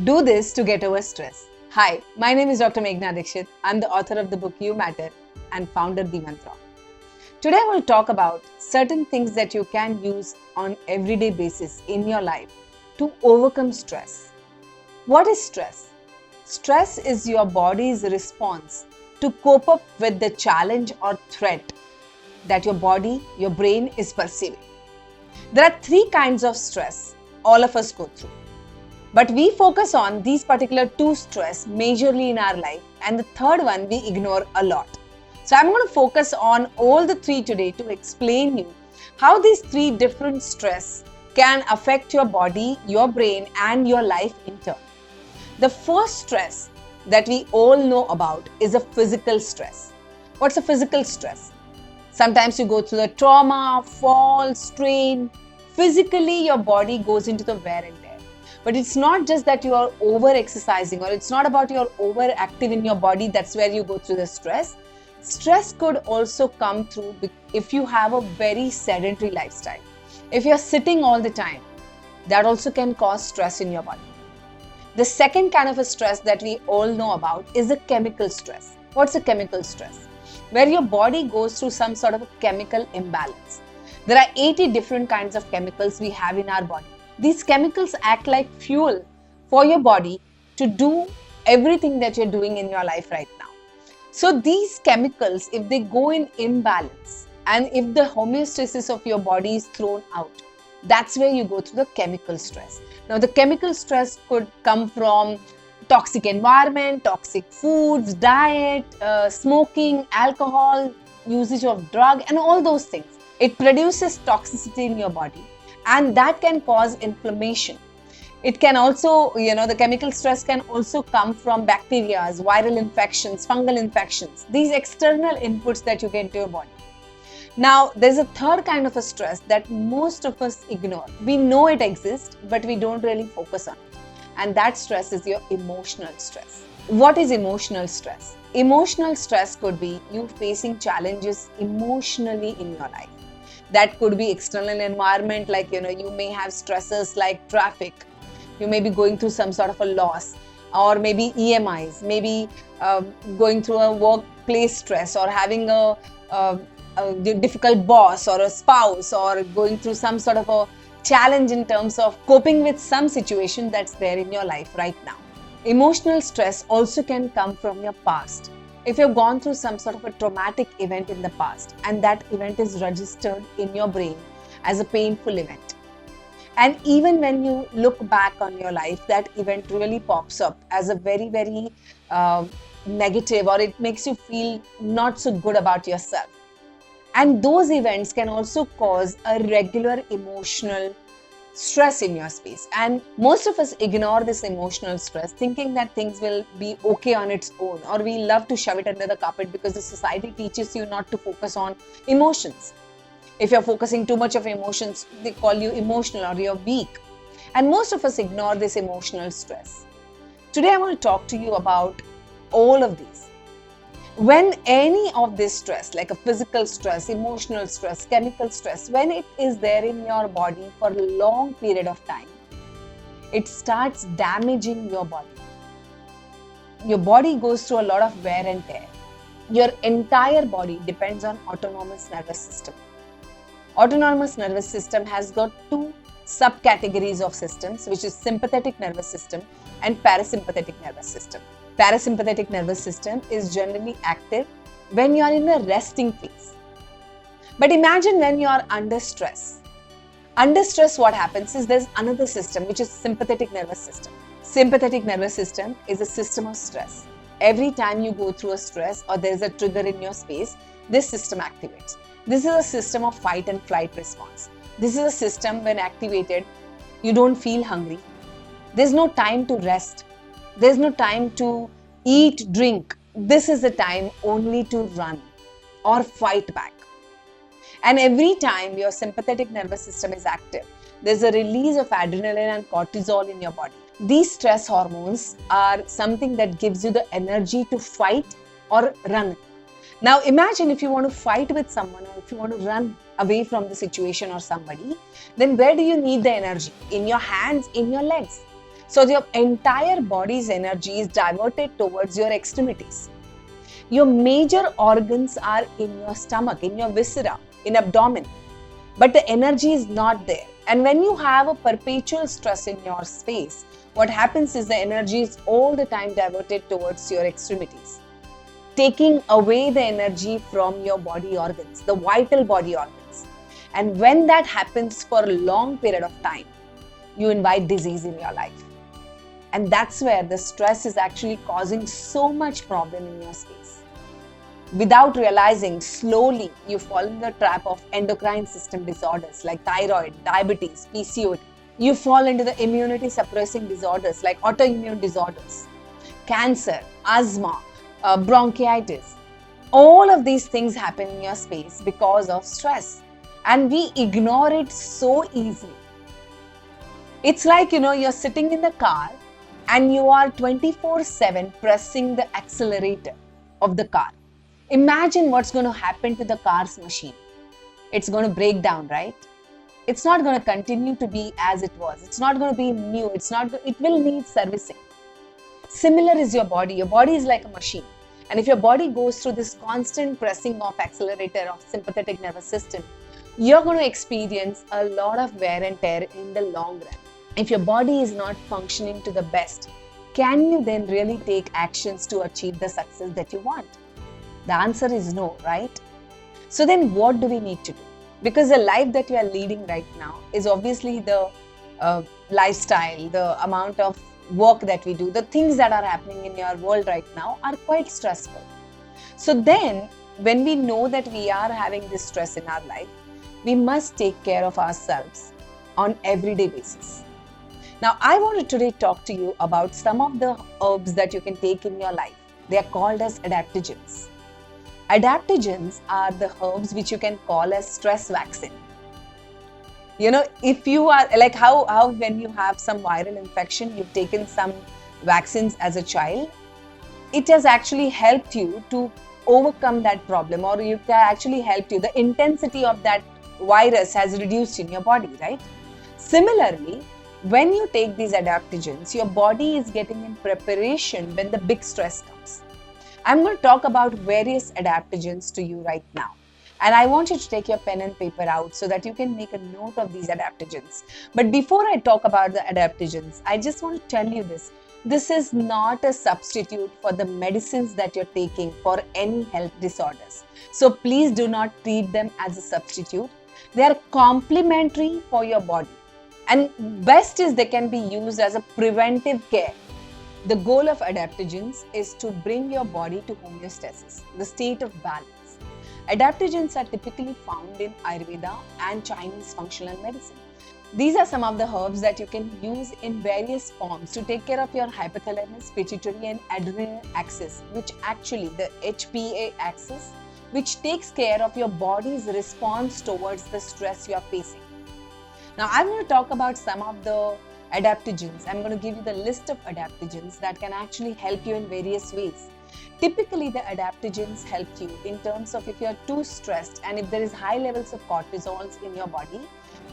Do this to get over stress. Hi, my name is Dr. Meghana Dikshit. I'm the author of the book You Matter and founder The Mantra. Today I will talk about certain things that you can use on everyday basis in your life to overcome stress. What is stress? Stress is your body's response to cope up with the challenge or threat that your body, your brain is perceiving. There are three kinds of stress all of us go through. But we focus on these particular two stress majorly in our life, and the third one we ignore a lot. So I'm going to focus on all the three today to explain you how these three different stress can affect your body, your brain and your life in turn. The first stress that we all know about is a physical stress. What's a physical stress? Sometimes you go through the trauma, fall, strain. Physically your body goes into the wear and tear. But it's not just that you are over-exercising, or it's not about you're overactive in your body, that's where you go through the stress. Stress could also come through if you have a very sedentary lifestyle. If you're sitting all the time, that also can cause stress in your body. The second kind of a stress that we all know about is a chemical stress. What's a chemical stress? Where your body goes through some sort of a chemical imbalance. There are 80 different kinds of chemicals we have in our body. These chemicals act like fuel for your body to do everything that you're doing in your life right now. So these chemicals, if they go in imbalance and if the homeostasis of your body is thrown out, that's where you go through the chemical stress. Now the chemical stress could come from toxic environment, toxic foods, diet, smoking, alcohol, usage of drug and all those things. It produces toxicity in your body. And that can cause inflammation. It can also, the chemical stress can also come from bacteria, viral infections, fungal infections, these external inputs that you get into your body. Now, there's a third kind of a stress that most of us ignore. We know it exists, but we don't really focus on it. And that stress is your emotional stress. What is emotional stress? Emotional stress could be you facing challenges emotionally in your life. That could be external environment, like, you may have stressors like traffic. You may be going through some sort of a loss, or maybe EMIs, maybe going through a workplace stress, or having a difficult boss or a spouse, or going through some sort of a challenge in terms of coping with some situation that's there in your life right now. Emotional stress also can come from your past. If you've gone through some sort of a traumatic event in the past and that event is registered in your brain as a painful event, and even when you look back on your life, that event really pops up as a very, very negative, or it makes you feel not so good about yourself. And those events can also cause a regular emotional stress in your space. And most of us ignore this emotional stress, thinking that things will be okay on its own, or we love to shove it under the carpet because the society teaches you not to focus on emotions. If you're focusing too much of emotions, they call you emotional or you're weak. And most of us ignore this emotional stress. Today I want to talk to you about all of these. When any of this stress, like a physical stress, emotional stress, chemical stress, when it is there in your body for a long period of time, it starts damaging your body. Your body goes through a lot of wear and tear. Your entire body depends on autonomous nervous system. Autonomous nervous system has got two subcategories of systems, which is sympathetic nervous system and parasympathetic nervous system. Parasympathetic nervous system is generally active when you are in a resting phase. But imagine when you are under stress. Under stress, what happens is there's another system, which is sympathetic nervous system. Sympathetic nervous system is a system of stress. Every time you go through a stress or there's a trigger in your space, this system activates. This is a system of fight and flight response. This is a system when activated, you don't feel hungry. There's no time to rest. There's no time to eat, drink. This is the time only to run or fight back. And every time your sympathetic nervous system is active, there's a release of adrenaline and cortisol in your body. These stress hormones are something that gives you the energy to fight or run. Now imagine if you want to fight with someone, or if you want to run away from the situation or somebody, then where do you need the energy? In your hands, in your legs. So your entire body's energy is diverted towards your extremities. Your major organs are in your stomach, in your viscera, in abdomen, but the energy is not there. And when you have a perpetual stress in your space, what happens is the energy is all the time diverted towards your extremities, taking away the energy from your body organs, the vital body organs. And when that happens for a long period of time, you invite disease in your life. And that's where the stress is actually causing so much problem in your space. Without realizing, slowly you fall in the trap of endocrine system disorders like thyroid, diabetes, PCOD. You fall into the immunity suppressing disorders like autoimmune disorders, cancer, asthma, bronchitis. All of these things happen in your space because of stress, and we ignore it so easily. It's like, you're sitting in the car and you are 24/7 pressing the accelerator of the car. Imagine what's going to happen to the car's machine. It's going to break down, right? It's not going to continue to be as it was. It's not going to be new. It will need servicing. Similar is your body. Your body is like a machine. And if your body goes through this constant pressing of accelerator of sympathetic nervous system, you're going to experience a lot of wear and tear in the long run. If your body is not functioning to the best, can you then really take actions to achieve the success that you want? The answer is no, right? So then what do we need to do? Because the life that we are leading right now is obviously the lifestyle, the amount of work that we do, the things that are happening in your world right now are quite stressful. So then when we know that we are having this stress in our life, we must take care of ourselves on everyday basis. Now, I want to today talk to you about some of the herbs that you can take in your life. They are called as adaptogens. Adaptogens are the herbs which you can call as stress vaccine. If you are like how when you have some viral infection, you've taken some vaccines as a child, it has actually helped you to overcome that problem, or it actually helped you. The intensity of that virus has reduced in your body, right? Similarly, when you take these adaptogens, your body is getting in preparation when the big stress comes. I'm going to talk about various adaptogens to you right now. And I want you to take your pen and paper out so that you can make a note of these adaptogens. But before I talk about the adaptogens, I just want to tell you this. This is not a substitute for the medicines that you're taking for any health disorders. So please do not treat them as a substitute. They are complementary for your body. And best is they can be used as a preventive care. The goal of adaptogens is to bring your body to homeostasis, the state of balance. Adaptogens are typically found in Ayurveda and Chinese functional medicine. These are some of the herbs that you can use in various forms to take care of your hypothalamus, pituitary and adrenal axis, which actually the HPA axis, which takes care of your body's response towards the stress you are facing. Now, I'm going to talk about some of the adaptogens. I'm going to give you the list of adaptogens that can actually help you in various ways. Typically, the adaptogens help you in terms of if you're too stressed and if there is high levels of cortisols in your body,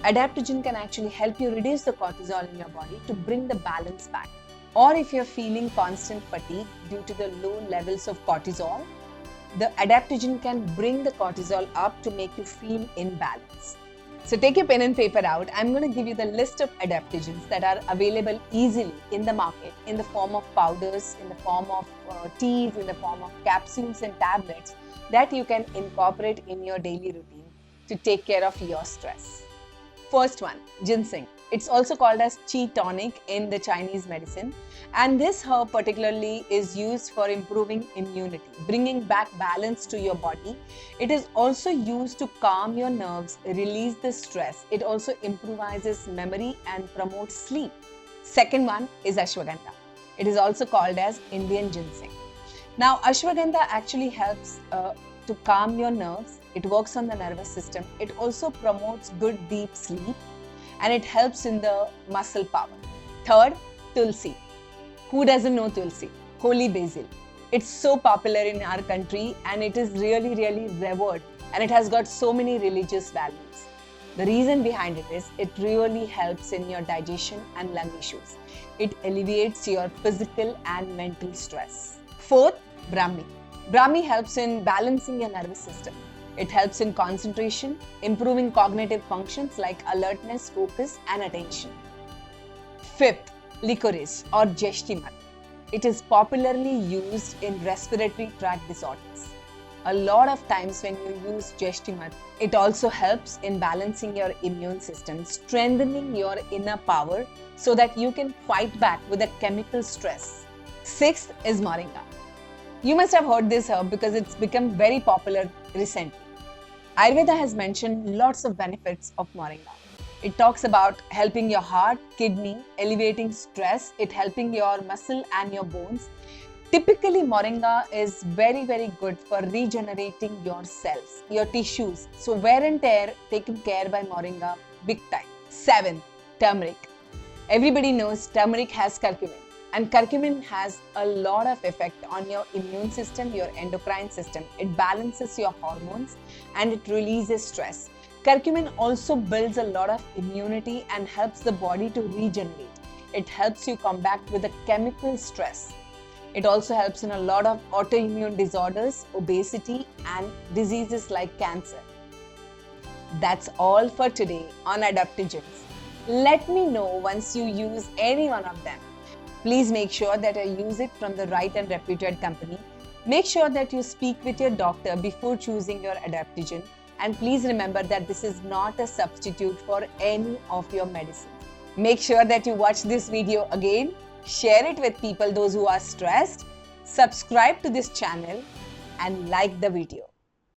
adaptogen can actually help you reduce the cortisol in your body to bring the balance back. Or if you're feeling constant fatigue due to the low levels of cortisol, the adaptogen can bring the cortisol up to make you feel in balance. So take your pen and paper out. I'm going to give you the list of adaptogens that are available easily in the market in the form of powders, in the form of teas, in the form of capsules and tablets that you can incorporate in your daily routine to take care of your stress. First one, ginseng. It's also called as qi tonic in the Chinese medicine. And this herb particularly is used for improving immunity, bringing back balance to your body. It is also used to calm your nerves, release the stress. It also improvises memory and promotes sleep. Second one is ashwagandha. It is also called as Indian ginseng. Now, ashwagandha actually helps to calm your nerves. It works on the nervous system. It also promotes good deep sleep and it helps in the muscle power. Third, tulsi. Who doesn't know tulsi? Holy basil. It's so popular in our country and it is really, really revered and it has got so many religious values. The reason behind it is it really helps in your digestion and lung issues. It alleviates your physical and mental stress. Fourth, Brahmi. Brahmi helps in balancing your nervous system. It helps in concentration, improving cognitive functions like alertness, focus, and attention. Fifth, licorice or Jeshtimat. It is popularly used in respiratory tract disorders. A lot of times when you use Jeshtimat, it also helps in balancing your immune system, strengthening your inner power so that you can fight back with the chemical stress. Sixth is Moringa. You must have heard this herb because it's become very popular recently. Ayurveda has mentioned lots of benefits of Moringa. It talks about helping your heart, kidney, alleviating stress, it helping your muscle and your bones. Typically, Moringa is very good for regenerating your cells, your tissues. So wear and tear taken care by Moringa big time. 7. Turmeric. Everybody knows turmeric has curcumin, and curcumin has a lot of effect on your immune system, your endocrine system. It balances your hormones and it releases stress. Curcumin also builds a lot of immunity and helps the body to regenerate. It helps you combat with the chemical stress. It also helps in a lot of autoimmune disorders, obesity, and diseases like cancer. That's all for today on Adaptogens. Let me know once you use any one of them. Please make sure that you use it from the right and reputed company. Make sure that you speak with your doctor before choosing your adaptogen. And please remember that this is not a substitute for any of your medicine. Make sure that you watch this video again. Share it with people, those who are stressed. Subscribe to this channel and like the video.